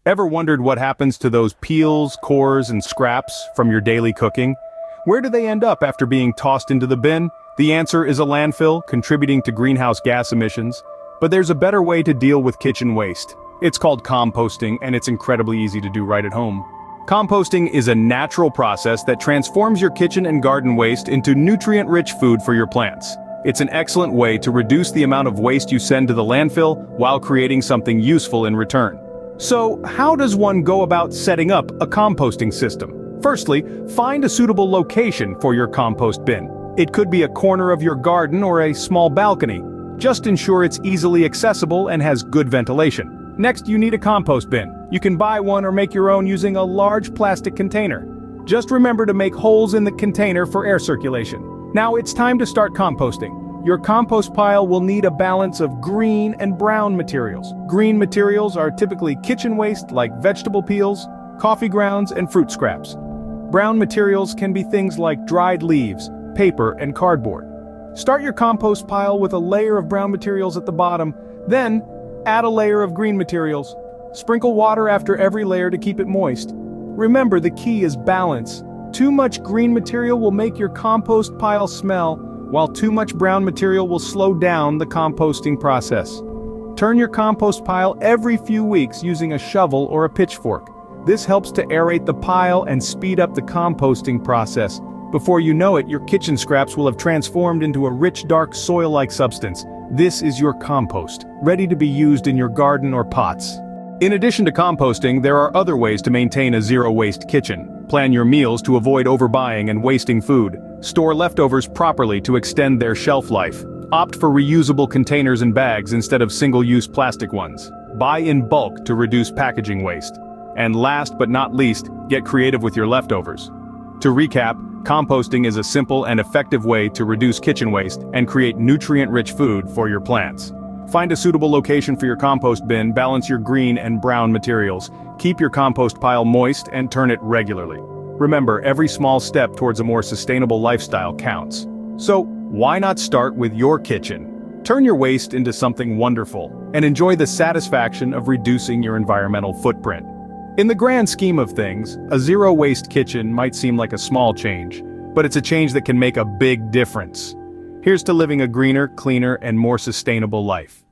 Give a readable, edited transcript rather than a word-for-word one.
Ever wondered what happens to those peels, cores, and scraps from your daily cooking? Where do they end up after being tossed into the bin? The answer is a landfill, contributing to greenhouse gas emissions. But there's a better way to deal with kitchen waste. It's called composting, and it's incredibly easy to do right at home. Composting is a natural process that transforms your kitchen and garden waste into nutrient-rich food for your plants. It's an excellent way to reduce the amount of waste you send to the landfill while creating something useful in return. So, how does one go about setting up a composting system? Firstly, find a suitable location for your compost bin. It could be a corner of your garden or a small balcony. Just ensure it's easily accessible and has good ventilation. Next, you need a compost bin. You can buy one or make your own using a large plastic container. Just remember to make holes in the container for air circulation. Now it's time to start composting. Your compost pile will need a balance of green and brown materials. Green materials are typically kitchen waste like vegetable peels, coffee grounds, and fruit scraps. Brown materials can be things like dried leaves, paper, and cardboard. Start your compost pile with a layer of brown materials at the bottom, then add a layer of green materials. Sprinkle water after every layer to keep it moist. Remember, the key is balance. Too much green material will make your compost pile smell, while too much brown material will slow down the composting process. Turn your compost pile every few weeks using a shovel or a pitchfork. This helps to aerate the pile and speed up the composting process. Before you know it, your kitchen scraps will have transformed into a rich, dark, soil-like substance. This is your compost, ready to be used in your garden or pots. In addition to composting, there are other ways to maintain a zero-waste kitchen. Plan your meals to avoid overbuying and wasting food. Store leftovers properly to extend their shelf life. Opt for reusable containers and bags instead of single-use plastic ones. Buy in bulk to reduce packaging waste. And last but not least, get creative with your leftovers. To recap, composting is a simple and effective way to reduce kitchen waste and create nutrient-rich food for your plants. Find a suitable location for your compost bin, balance your green and brown materials, keep your compost pile moist, and turn it regularly. Remember, every small step towards a more sustainable lifestyle counts. So, why not start with your kitchen? Turn your waste into something wonderful, and enjoy the satisfaction of reducing your environmental footprint. In the grand scheme of things, a zero-waste kitchen might seem like a small change, but it's a change that can make a big difference. Here's to living a greener, cleaner, and more sustainable life.